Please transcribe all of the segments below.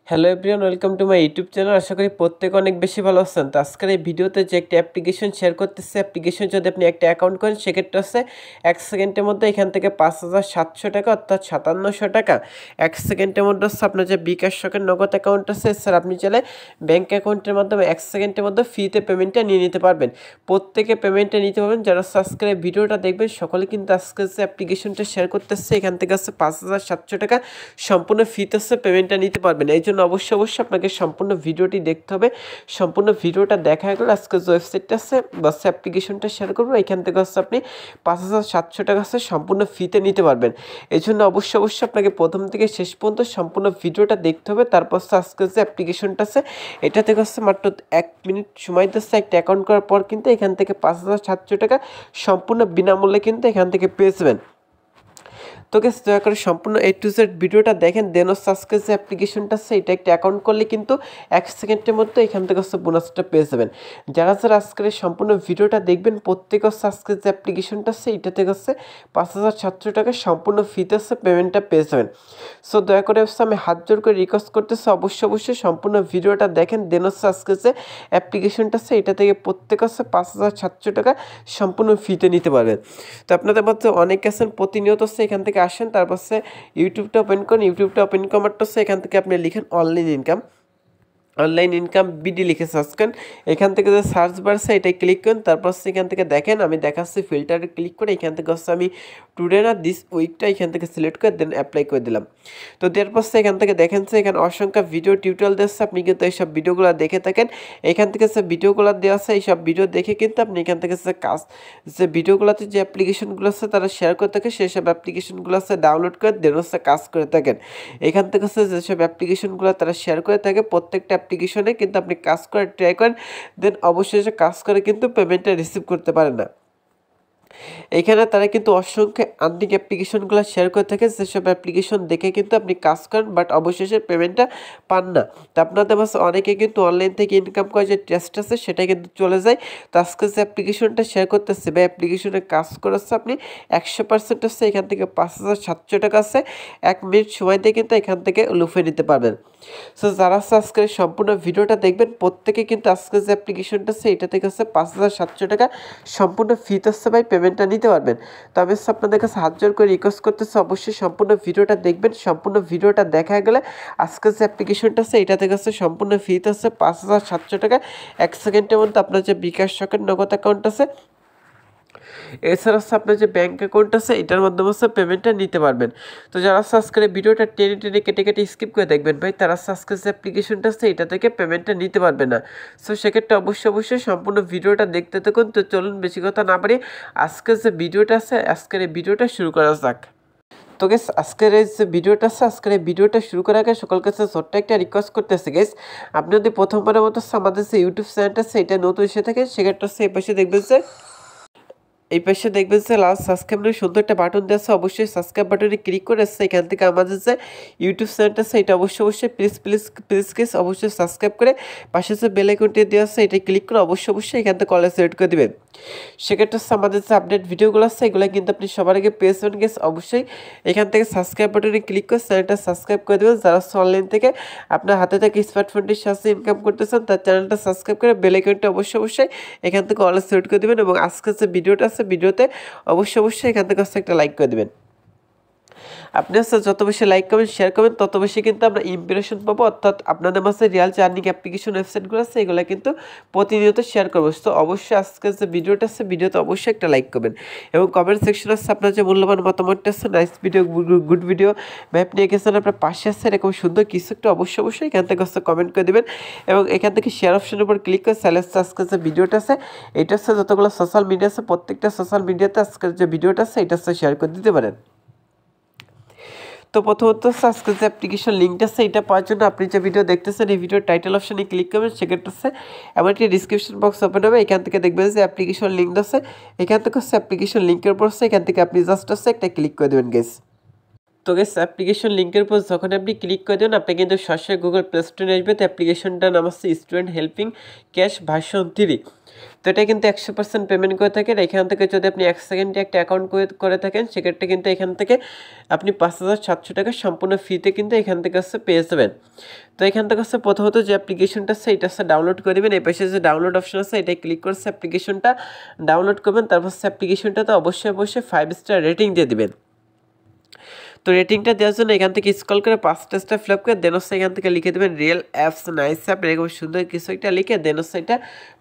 Hello everyone, welcome to my YouTube channel. আশা করি প্রত্যেকে অনেক বেশি ভালো আছেন। তো আজকের এই ভিডিওতে যে একটি অ্যাপ্লিকেশন শেয়ার করতেছে, অ্যাপ্লিকেশন যদি আপনি একটা অ্যাকাউন্ট করেন সেক্ষেত্রে হচ্ছে 1 সেকেন্ডের মধ্যে এখান থেকে 5,700 টাকা অর্থাৎ 5700 টাকা 1 সেকেন্ডের মধ্যে হচ্ছে আপনার যে বিকাশ শখের নগদ অ্যাকাউন্ট আছে স্যার, আপনি চাইলে ব্যাঙ্ক অ্যাকাউন্টের মাধ্যমে 1 সেকেন্ডের মধ্যে ফ্রিতে পেমেন্টটা নিয়ে নিতে পারবেন। প্রত্যেকে পেমেন্টটা নিতে পারবেন। যারা আজকের এই ভিডিওটা দেখবেন সকলে কিন্তু আজকে যে অ্যাপ্লিকেশনটা শেয়ার করতেছে এখান থেকে হচ্ছে 5,700 টাকা সম্পূর্ণ ফ্রিতে হচ্ছে পেমেন্টটা নিতে পারবেন। এই জন্য অবশ্যই আপনাকে সম্পূর্ণ ভিডিওটি দেখতে হবে। সম্পূর্ণ ভিডিওটা দেখা গেলে আজকে যে ওয়েবসাইটটা আছে বা অ্যাপ্লিকেশনটা শেয়ার করবো এখান থেকে হচ্ছে আপনি 5,700 টাকা হচ্ছে সম্পূর্ণ ফ্রিতে নিতে পারবেন। এই জন্য অবশ্যই আপনাকে প্রথম থেকে শেষ পর্যন্ত সম্পূর্ণ ভিডিওটা দেখতে হবে। তারপর আজকে যে অ্যাপ্লিকেশনটা আছে এটা থেকে হচ্ছে মাত্র 1 মিনিট সময় দিচ্ছে একটা অ্যাকাউন্ট করার পর কিন্তু এখান থেকে 5,700 টাকা সম্পূর্ণ বিনামূল্যে কিন্তু এখান থেকে পেয়ে যাবেন। তো গেস দয়া করে সম্পূর্ণ A to Z ভিডিওটা দেখেন, দেন হচ্ছে আজকে যে অ্যাপ্লিকেশনটা আছে এটা একটা অ্যাকাউন্ট করলে কিন্তু 1 সেকেন্ডের মধ্যে এখান থেকে হচ্ছে বোনাসটা পেয়ে যাবেন। যারা আজকের সম্পূর্ণ ভিডিওটা দেখবেন প্রত্যেক হচ্ছে আজকে যে অ্যাপ্লিকেশনটা আছে এটা থেকে হচ্ছে 5,700 টাকা সম্পূর্ণ ফ্রিতে হচ্ছে পেমেন্টটা পেয়ে যাবেন। সো দয়া করে হচ্ছে আমি হাত জোর করে রিকোয়েস্ট করতেছি অবশ্যই সম্পূর্ণ ভিডিওটা দেখেন, দেন হচ্ছে আজকে যে অ্যাপ্লিকেশনটা আছে এটা থেকে প্রত্যেক হচ্ছে 5,700 টাকা সম্পূর্ণ ফ্রিতে নিতে পারবেন। তো আপনাদের মধ্যে অনেক আছেন প্রতিনিয়ত হচ্ছে এখান থেকে আসেন, তারপর হচ্ছে ইউটিউবটা ওপেন করেন। ইউটিউবটা ওপেন করার হচ্ছে এখান থেকে আপনি লিখেন অনলাইন ইনকাম বিডি লিখে সার্চ করেন। এখান থেকে যে সার্চ বার আছে এটাই ক্লিক করেন। তারপর হচ্ছে এখান থেকে দেখেন আমি দেখাচ্ছি ফিল্টারে ক্লিক করে এখান থেকে হচ্ছে আমি টুডে না দিস উইকটা এখান থেকে সিলেক্ট করে দেন অ্যাপ্লাই করে দিলাম। তো দেওয়ার পর এখান থেকে দেখেন এখানে অসংখ্য ভিডিও টিউটোরিয়াল দিচ্ছে, আপনি কিন্তু এইসব ভিডিওগুলো দেখে থাকেন। এখান থেকে যে ভিডিওগুলো দেওয়া আছে এইসব ভিডিও দেখে কিন্তু আপনি এখান থেকে যে ভিডিওগুলোতে যে অ্যাপ্লিকেশনগুলো আছে তারা শেয়ার করে থাকে সেসব অ্যাপ্লিকেশনগুলো আছে ডাউনলোড করে দেন হচ্ছে কাজ করে থাকেন। এখান থেকে হচ্ছে যেসব অ্যাপ্লিকেশনগুলো তারা শেয়ার করে থাকে প্রত্যেকটা অ্যাপ্লিকেশনে কিন্তু আপনি কাজ করে ট্রাই করেন, দেন অবশ্যই কাজ করে কিন্তু পেমেন্টটা রিসিভ করতে পারেন না। এখানে তারা কিন্তু অসংখ্য আর্নিং অ্যাপ্লিকেশনগুলো শেয়ার করে থাকে, যেসব অ্যাপ্লিকেশন দেখে কিন্তু আপনি কাজ করেন বাট অবশেষে পেমেন্টটা পান না। তো আপনাদের কাছে অনেকে কিন্তু অনলাইন থেকে ইনকাম করার যে টেস্ট আছে সেটা কিন্তু চলে যায়। তো আজকে যে অ্যাপ্লিকেশনটা শেয়ার করতেছে বা অ্যাপ্লিকেশনে কাজ করাচ্ছে আপনি 100% হচ্ছে এখান থেকে 5,700 টাকা আছে 1 মিনিট সময় দিয়ে কিন্তু এখান থেকে লুফে নিতে পারবেন। সো যারা আজকে সম্পূর্ণ ভিডিওটা দেখবেন প্রত্যেকে কিন্তু আজকে যে অ্যাপ্লিকেশনটা আছে এটা থেকে হচ্ছে 5,700 টাকা সম্পূর্ণ ফ্রিতে হচ্ছে ভাই পেমেন্টটা নিতে পারবেন। তো আমি আপনাদের কাছে হাত জোর করে রিকোয়েস্ট করতেছি অবশ্যই সম্পূর্ণ ভিডিওটা দেখবেন। সম্পূর্ণ ভিডিওটা দেখা গেলে আজকে যে অ্যাপ্লিকেশনটা আছে এটা থেকে হচ্ছে সম্পূর্ণ ফ্রিতে হচ্ছে 5,700 টাকা 1 সেকেন্ডের মধ্যে আপনার যে বিকাশ শখের নগদ অ্যাকাউন্ট আছে এছাড়া হচ্ছে আপনার যে ব্যাঙ্ক অ্যাকাউন্ট আছে এটার মাধ্যমে হচ্ছে পেমেন্টটা নিতে পারবেন। তো যারা সাবস্ক্রাইব ভিডিওটা টেনে কেটে স্কিপ করে দেখবেন ভাই তারা সাবস্ক্রাইব যে অ্যাপ্লিকেশনটা আছে এটা থেকে পেমেন্টটা নিতে পারবে না। সো সেক্ষেত্রে অবশ্যই সম্পূর্ণ ভিডিওটা দেখতে থাকুন। তো চলুন বেশি কথা না বাড়িয়ে আজকের যে ভিডিওটা আছে আজকের এই ভিডিওটা শুরু করা যাক। তো গেস আজকের এই যে ভিডিওটা আছে আজকের এই ভিডিওটা শুরু করার আগে সকল কাছে ছোট্ট একটা রিকোয়েস্ট করতেছি গেস, আপনি যদি প্রথমবারের মতো আমাদের যে ইউটিউব চ্যানেলটা আছে এটা নতুন এসে থাকে সেক্ষেত্রে হচ্ছে এই পাশে দেখবেন যে লাস্ট সাবস্ক্রাইব নামে সুন্দর একটা বাটন দেওয়া আছে, অবশ্যই সাবস্ক্রাইব বাটনে ক্লিক করে আসছে এখান থেকে আমাদের যে ইউটিউব চ্যানেলটা আছে এটা অবশ্যই প্লিজ কেস অবশ্যই সাবস্ক্রাইব করে পাশে যে বেল আইকনটি দেওয়া আছে এটা ক্লিক করে অবশ্যই এখান থেকে কলে সিলেক্ট করে দেবেন। সেক্ষেত্রে আমাদের যে আপডেট ভিডিওগুলো আছে এগুলো কিন্তু আপনি সবার আগে পেয়ে যাবেন গেস। অবশ্যই এখান থেকে সাবস্ক্রাইব বাটনে ক্লিক করে চ্যানেলটা সাবস্ক্রাইব করে দেবেন। যারা অনলাইন থেকে আপনার হাতে থেকে স্মার্টফোনটির সাহায্যে ইনকাম করতেছেন তার চ্যানেলটা সাবস্ক্রাইব করে বেল আইকনটা অবশ্যই এখান থেকে কলে সিলেক্ট করে দেবেন এবং আজকের যে ভিডিওটা ভিডিওতে অবশ্যই এখান থেকে একটা লাইক করে দিবেন। আপনি হচ্ছে যত বেশি লাইক করবেন শেয়ার করবেন তত বেশি কিন্তু আমরা ইমপ্রেশন পাবো, অর্থাৎ আপনাদের মাঝে রিয়াল যে আর্নিং অ্যাপ্লিকেশন ওয়েবসাইটগুলো আছে এগুলো কিন্তু প্রতিনিয়ত শেয়ার করবো। তো অবশ্যই আজকের যে ভিডিওটা আছে ভিডিওতে অবশ্যই একটা লাইক করবেন এবং কমেন্ট সেকশন আছে আপনার যে মূল্যবান মতামতটা আছে nice video good video map নিয়ে গেছেন আপনার পাশে আছে এরকম সুন্দর কিছু একটা অবশ্যই এখান থেকে হচ্ছে কমেন্ট করে দেবেন এবং এখান থেকে শেয়ার অপশনের উপর ক্লিক করে চ্যালেঞ্জ আজকের যে ভিডিওটা আছে এটা হচ্ছে যতগুলো সোশ্যাল মিডিয়া আছে প্রত্যেকটা সোশ্যাল মিডিয়াতে আজকের যে ভিডিওটা আছে এটা হচ্ছে শেয়ার করে দিতে পারেন। তো প্রথমত আজকে যে অ্যাপ্লিকেশন লিঙ্কটা আছে এটা পাওয়ার জন্য আপনি যে ভিডিও দেখতেছেন এই ভিডিওর টাইটেল অপশনে ক্লিক করবেন, সেক্ষেত্রে আছে এমন একটি ডিসক্রিপশন বক্স ওপেন হবে, এখান থেকে দেখবেন যে অ্যাপ্লিকেশন লিঙ্ক আছে এখান থেকে হচ্ছে অ্যাপ্লিকেশন লিঙ্কের উপর আছে এখান থেকে আপনি জাস্ট আছে একটা ক্লিক করে দেবেন গেস। তো গাইস অ্যাপ্লিকেশন লিঙ্কের উপর যখন আপনি ক্লিক করে দেবেন আপনি কিন্তু সরাসরি গুগল প্লে স্টোরে আসবে। তো অ্যাপ্লিকেশনটার নাম হচ্ছে স্টুডেন্ট হেল্পিং ক্যাশ ভার্সন 3। তো এটা কিন্তু 100% পেমেন্ট করে থাকেন। এখান থেকে যদি আপনি 1 সেকেন্ডে একটা অ্যাকাউন্ট করে থাকেন সেক্ষেত্রে কিন্তু এখান থেকে আপনি 5,700 টাকা সম্পূর্ণ ফ্রিতে কিন্তু এখান থেকে হচ্ছে পেয়ে যাবেন। তো এখান থেকে হচ্ছে প্রথমত যে অ্যাপ্লিকেশনটা আছে এটা হচ্ছে ডাউনলোড করে দেবেন। এই পাশে যে ডাউনলোড অপশন আছে এটাই ক্লিক করে অ্যাপ্লিকেশনটা ডাউনলোড করবেন। তারপর অ্যাপ্লিকেশনটাতে অবশ্যই 5 স্টার রেটিং দিয়ে দিবেন। তো রেটিংটা দেওয়ার জন্য এখান থেকে স্ক্রল করে 5টা স্টার ফিল আপ করে দেন হচ্ছে এখান থেকে লিখে দেবেন রিয়েল অ্যাপস নাইস অ্যাপ, এরকম সুন্দর কিছু একটা লিখে দেন হচ্ছে এটা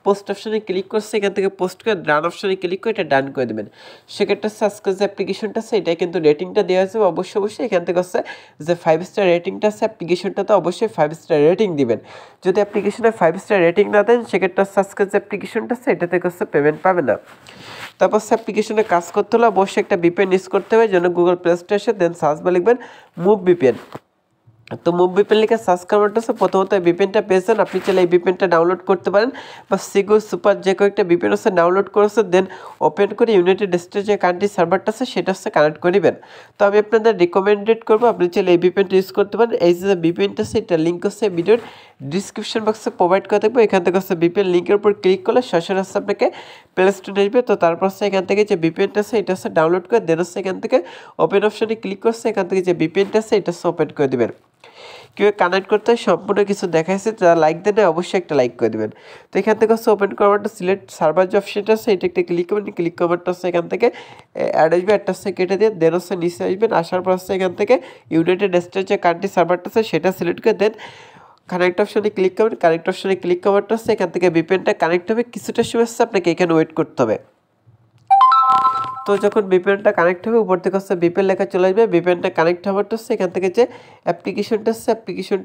পোস্ট অপশনে ক্লিক করছে। এখান থেকে পোস্ট করে ডান অপশনে ক্লিক করে এটা ডান করে দেবেন। সেক্ষেত্রে আজকে যে অ্যাপ্লিকেশনটা আছে এটা কিন্তু রেটিংটা দেওয়া যাবে অবশ্যই এখান থেকে হচ্ছে যে 5 স্টার রেটিংটা আছে অ্যাপ্লিকেশনটাতে অবশ্যই 5 স্টার রেটিং দিবেন। যদি অ্যাপ্লিকেশনে 5 স্টার রেটিং না দেন সেক্ষেত্রে আজকে যে অ্যাপ্লিকেশনটা আছে এটা থেকে হচ্ছে পেমেন্ট পাবে না। তারপর অ্যাপ্লিকেশনে কাজ করতে হলে অবশ্যই একটা ভিপিএন ইউজ করতে হবে। জন্য গুগল প্লে স্টোরে এসে দেন সার্চ বা লিখবেন মুভ ভিপিএন। তো মুভ ভিপিএন লিখে সার্চ করার আছে প্রথমত এই ভিপিএনটা পেয়েছেন, আপনি চাইলে এই ভিপিএনটা ডাউনলোড করতে পারেন বা সিকিউর সুপার যে কয়েকটা ভিপিএন আছে ডাউনলোড করেছে দেন ওপেন করে ইউনাইটেড স্টেটস যে কান্ট্রি সার্ভারটা আছে সেটা হচ্ছে কানেক্ট করে নেবেন। তো আমি আপনাদের রিকমেন্ডেড করবো আপনি চাইলে এই ভিপিএনটা ইউজ করতে পারেন। এই যে ভিপিএনটা আছে এটা লিঙ্ক হচ্ছে ভিডিওর ডিসক্রিপশন বক্সে প্রোভাইড করে থাকবো। এখান থেকে হচ্ছে ভিপিএন লিঙ্কের উপর ক্লিক করলে সরাসরি হচ্ছে আপনাকে প্লে স্টোরে আসবে। তো তারপর হচ্ছে এখান থেকে যে ভিপিএনটা আছে এটা হচ্ছে ডাউনলোড করে দেন হচ্ছে এখান থেকে ওপেন অপশনে ক্লিক করছে। এখান থেকে যে ভিপিএনটা আছে এটা হচ্ছে ওপেন করে দেবেন। কীভাবে কানেক্ট করতে হয় সম্পূর্ণ কিছু দেখাইছে, যারা লাইক দেন অবশ্যই একটা লাইক করে দেবেন। তো এখান থেকে হচ্ছে ওপেন করারটা সিলেক্ট সার্ভার যে অপশনটা আছে এটা একটা ক্লিক করবেন। ক্লিক করারটা হচ্ছে এখান থেকে অ্যাড আসবে, একটা হচ্ছে কেটে দিয়ে দেন হচ্ছে নিচে আসবেন। আসার পর হচ্ছে এখান থেকে ইউনাইটেড স্টেটস যে কান্ট্রি সার্ভারটা আছে সেটা সিলেক্ট করে দেন কানেক্ট অপশনে ক্লিক করবেন। কানেক্ট অপশনে ক্লিক করারটা হচ্ছে এখান থেকে ভিপিএনটা কানেক্ট হবে। কিছুটা সময় আপনাকে এখানে ওয়েট করতে হবে। তো যখন ভিপিএনটা কানেক্ট হবে উপর থেকে হচ্ছে ভিপিএন লেখা চলে আসবে। ভিপিএনটা কানেক্ট হওয়ার হচ্ছে এখান থেকে যে অ্যাপ্লিকেশনটা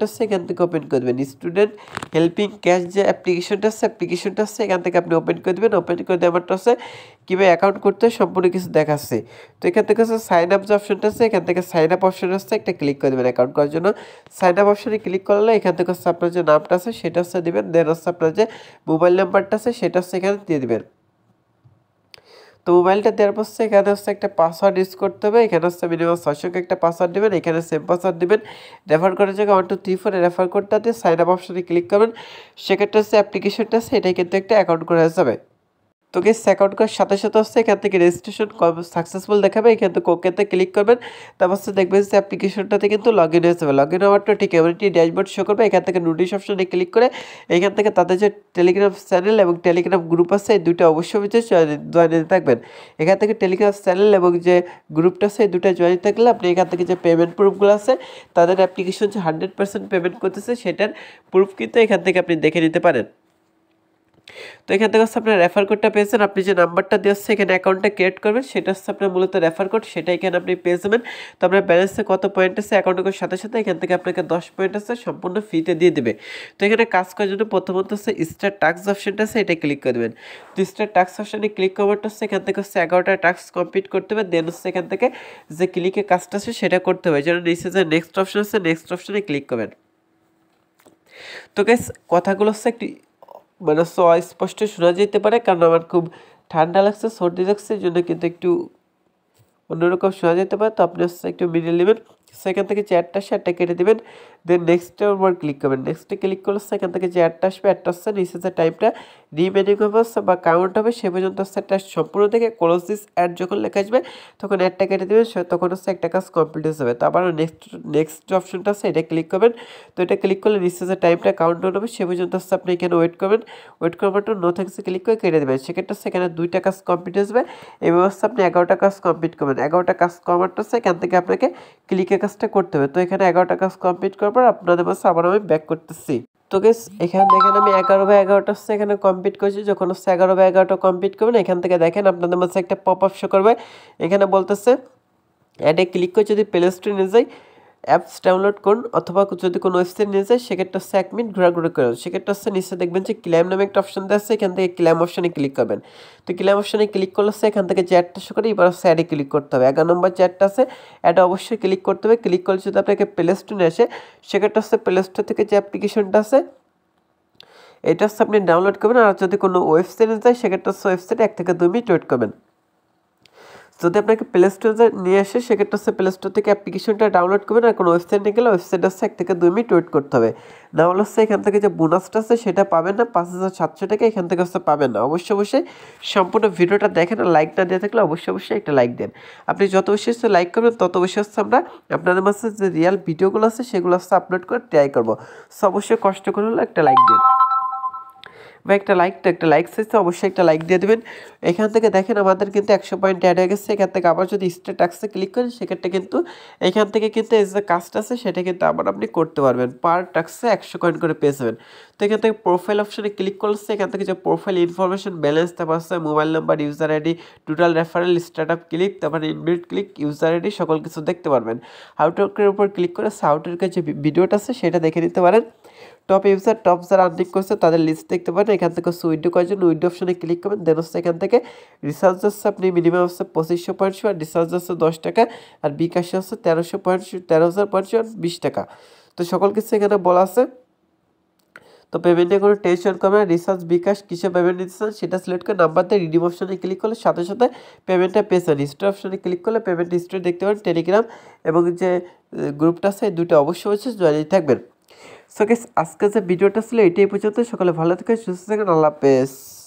আছে এখান থেকে ওপেন করে দেবেন। স্টুডেন্ট হেল্পিং ক্যাশ যে অ্যাপ্লিকেশনটা আছে এখান থেকে আপনি ওপেন করে দেবেন। ওপেন করে দেওয়ারটা হচ্ছে কীভাবে অ্যাকাউন্ট করতে হয় সম্পূর্ণ কিছু দেখাচ্ছে। তো এখান থেকে হচ্ছে সাইন আপ যে অপশনটা আছে এখান থেকে সাইন আপ অপশন আছে একটা ক্লিক করে দেবেন অ্যাকাউন্ট করার জন্য। সাইন আপ অপশনে ক্লিক করলে এখান থেকে হচ্ছে আপনার যে নামটা আছে সেটা হচ্ছে দেবেন। দেন হচ্ছে আপনার যে মোবাইল নাম্বারটা আছে সেটা হচ্ছে এখানে দিয়ে দেবেন। তো মোবাইলটা দেওয়ার পর এখানে হচ্ছে একটা পাসওয়ার্ড ইউজ করতে হবে। এখানে হচ্ছে মিনিমাম 600 একটা পাসওয়ার্ড দেবেন। এখানে সেম পাসওয়ার্ড দেবেন। রেফার করার জায়গায় 1 2 3 4 রেফার কোডটা দিয়ে সাইন আপ অপশনে ক্লিক করবেন। সেক্ষেত্রে হচ্ছে অ্যাপ্লিকেশনটা আছে এটাই কিন্তু একটা অ্যাকাউন্ট করে যাবে। তো গেস অ্যাকাউন্ট করার সাথে হচ্ছে এখান থেকে রেজিস্ট্রেশন সাকসেসফুল দেখাবে। এখান থেকে ওকেতে ক্লিক করবেন। তারপর হচ্ছে দেখবেন যে অ্যাপ্লিকেশনটাতে কিন্তু লগ ইন হয়ে যাবে। লগ ইন হওয়ারটা ঠিক এমনটি ড্যাশবোর্ড শো করবে। এখান থেকে নোটিশ অপশনে ক্লিক করে এখান থেকে তাদের যে টেলিগ্রাম চ্যানেল এবং টেলিগ্রাম গ্রুপ আছে এই দুটো অবশ্যই জয়েন থাকবেন। এখান থেকে টেলিগ্রাম চ্যানেল এবং যে গ্রুপটা আছে এই দুটো জয়েন থাকলে আপনি এখান থেকে যে পেমেন্ট প্রুফগুলো আছে তাদের অ্যাপ্লিকেশন যে 100% পেমেন্ট করতেছে সেটার প্রুফ কিন্তু এখান থেকে আপনি দেখে নিতে পারেন। তো এখান থেকে হচ্ছে আপনার রেফার কোডটা পেয়েছেন। আপনি যে নাম্বারটা দিয়ে হচ্ছে এখানে অ্যাকাউন্টটা ক্রিয়েট করবেন সেটা হচ্ছে আপনার মূলত রেফার কোড, সেটা এখানে আপনি পেয়ে যাবেন। তো আপনার ব্যালেন্সে কত পয়েন্ট আছে অ্যাকাউন্ট করার সাথে এখান থেকে আপনাকে 10 পয়েন্ট আছে সম্পূর্ণ ফ্রিতে দিয়ে দেবে। তো এখানে কাজ করার জন্য প্রথমত হচ্ছে স্টার টাস্ক অপশনটা আছে এটা ক্লিক করে দেবেন। তো স্টার টাস্ক অপশনে ক্লিক করারটা হচ্ছে এখান থেকে হচ্ছে 11টা টাস্ক কমপ্লিট করতে হবে। দেন হচ্ছে এখান থেকে যে ক্লিকে কাজটা আছে সেটা করতে হবে। যেন নিচে যে নেক্সট অপশন আছে নেক্সট অপশনে ক্লিক করবেন। তো গাইস কথাগুলো হচ্ছে একটু মানে স্পষ্ট শোনা যেতে পারে কারণ আমার খুব ঠান্ডা লাগছে, সর্দি লাগছে, এই জন্য কিন্তু একটু অন্যরকম শোনা যেতে পারে। তো আপনি হচ্ছে একটু মিডিল নেবেন। সেখান থেকে যে অ্যাডটা কেটে দেবেন। দেন নেক্সটের উপর ক্লিক করবেন। নেক্সটে ক্লিক করলে সেখান থেকে যে অ্যাডটা আসবে অ্যাডটা হচ্ছে নিচে যে টাইমটা রিমেনিং হবে বা কাউন্ট হবে সে পর্যন্ত হচ্ছে একটা সম্পূর্ণ থেকে ক্লোজ দিস অ্যাড যখন লেখা আসবে তখন অ্যাডটা কেটে দেবেন। তখন হচ্ছে একটা কাজ কমপ্লিট হয়ে যাবে। তো আবার নেক্সট যে অপশনটা আছে এটা ক্লিক করবেন। তো এটা ক্লিক করলে নিচে যে টাইমটা কাউন্ট হবে সে পর্যন্ত হচ্ছে আপনি এখানে ওয়েট করবেন। ওয়েট করার পর নো থ্যাঙ্কসে ক্লিক করে কেটে দেবেন। সেক্ষেত্রে সেখানে 2টা কাজ কমপ্লিট হয়ে যাবে। এই ব্যবস্থা আপনি 11টা কাজ কমপ্লিট করবেন। 11টা কাজ কমারটা হচ্ছে এখান থেকে আপনাকে ক্লিকের কাজটা করতে হবে। তো এখানে 11টা কাজ কমপ্লিট করার পর আপনাদের কাছে আবার আমি ব্যাক করতেছি। তো গেস এখানে দেখেন আমি 11/11টা হচ্ছে এখানে কমপ্লিট করেছি। যখন হচ্ছে 11/11টা কমপ্লিট করবেন এখান থেকে দেখেন আপনাদের মাঝে একটা পপ আপ শো করবে। এখানে বলতেছে অ্যাডে ক্লিক করে যদি প্লে স্টোরে নিয়ে যাই অ্যাপস ডাউনলোড করুন অথবা যদি কোনো ওয়েবসাইট নিয়ে যায় সেক্ষেত্রে হচ্ছে 1 মিনিট ঘোরাঘুরি করুন। সেক্ষেত্রে হচ্ছে নিচে দেখবেন যে ক্লেম নামে একটা অপশন দেওয়া আছে। এখান থেকে ক্লেম অপশনে ক্লিক করবেন। তো ক্লেম অপশনে ক্লিক করলে এখান থেকে যে অ্যাডটা শো করে এবার হচ্ছে অ্যাডে ক্লিক করতে হবে। 11 নম্বর যে অ্যাডটা আছে অ্যাডে অবশ্যই ক্লিক করতে হবে। ক্লিক করলে যদি আপনাকে প্লে স্টোরে আসে সেক্ষেত্রে হচ্ছে প্লে স্টোর থেকে যে অ্যাপ্লিকেশনটা আছে এটা হচ্ছে আপনি ডাউনলোড করবেন। আর যদি কোনো ওয়েবসাইটে যায় সেক্ষেত্রে হচ্ছে ওয়েবসাইটে 1 থেকে 2 মিনিট ওয়েট করবেন। যদি আপনাকে প্লে স্টোরে নিয়ে আসে সেক্ষেত্রে হচ্ছে প্লে স্টোর থেকে অ্যাপ্লিকেশনটা ডাউনলোড করবেন, আর কোনো ওয়েবসাইটে গেলে ওয়েবসাইট হচ্ছে 1 থেকে 2 মিনিট ওয়েট করতে হবে। না হলে হচ্ছে এখান থেকে যে বোনাসটা আছে সেটা পাবেন না, 5,700 টাকা এখান থেকে হচ্ছে পাবেন না। অবশ্যই সম্পূর্ণ ভিডিওটা দেখেন, আর লাইক না দিয়ে থাকলে অবশ্যই একটা লাইক দেন। আপনি যত বেশি হচ্ছে লাইক করবেন তত বেশি হচ্ছে আমরা আপনাদের মাঝে যে রিয়েল ভিডিওগুলো আছে সেগুলো হচ্ছে আপলোড করে ট্রাই করবো। সো অবশ্যই কষ্ট করে হলে একটা লাইক দিন বা একটা লাইক চাইছে, অবশ্যই একটা লাইক দিয়ে দেবেন। এখান থেকে দেখেন আমাদের কিন্তু 100 পয়েন্ট অ্যাড হয়ে গেছে। এখান থেকে আবার যদি স্টার ট্যাক্সে ক্লিক করেন সেক্ষেত্রে কিন্তু এখান থেকে কিন্তু এই যে কাজটা আছে সেটা কিন্তু আবার আপনি করতে পারবেন। পার ট্যাক্সে 100 কয়েন করে পেয়ে যাবেন। তো এখান থেকে প্রোফাইল অপশনে ক্লিক করলে এখান থেকে যে প্রোফাইল ইনফরমেশন, ব্যালেন্স, তারপর হচ্ছে mobile number, user ID, total referral, start up click, তারপর ইনবিল্ট ক্লিক, ইউজার আইডি সকল কিছু দেখতে পারবেন। হাউটওয়ার্কের উপর ক্লিক করে হাউটওয়ার্কের যে ভিডিওটা আছে সেটা দেখে নিতে পারেন। টপ ইউজার, টপ যারা আর্নিং করছে তাদের লিস্ট দেখতে পারেন। এখান থেকে হচ্ছে উইড্রো করার জন্য উইড্রো অপশনে ক্লিক করবেন। দেন হচ্ছে এখান থেকে রিচার্জ হচ্ছে আপনি মিনিমাম হচ্ছে 2500 পয়েন্ট, আর রিচার্জ হচ্ছে 10 টাকা, আর বিকাশে হচ্ছে 1300 পয়েন্ট, 13,000 পয়েন্ট 20 টাকা। তো সকল কিছু এখানে বলা আছে। তো পেমেন্টে কোনো টেনশন করবেন না। রিচার্জ, বিকাশ কিসে পেমেন্ট নিতে চান সেটা সিলেক্ট করে নাম্বার দিয়ে রিডিম অপশনে ক্লিক করলে সাথে সাথে পেমেন্টটা পেয়েছেন। হিস্ট্রি অপশনে ক্লিক করলে পেমেন্ট হিস্ট্রি দেখতে পারেন। টেলিগ্রাম এবং যে গ্রুপটা আছে এই দুটো অবশ্যই জয়েন থাকবেন। সো গাইস, আজকে যে ভিডিওটা ছিল এটাই পর্যন্ত। সকলে ভালো থাকেন, সুস্থ থাকেন, আল্লাহ হাফেজ।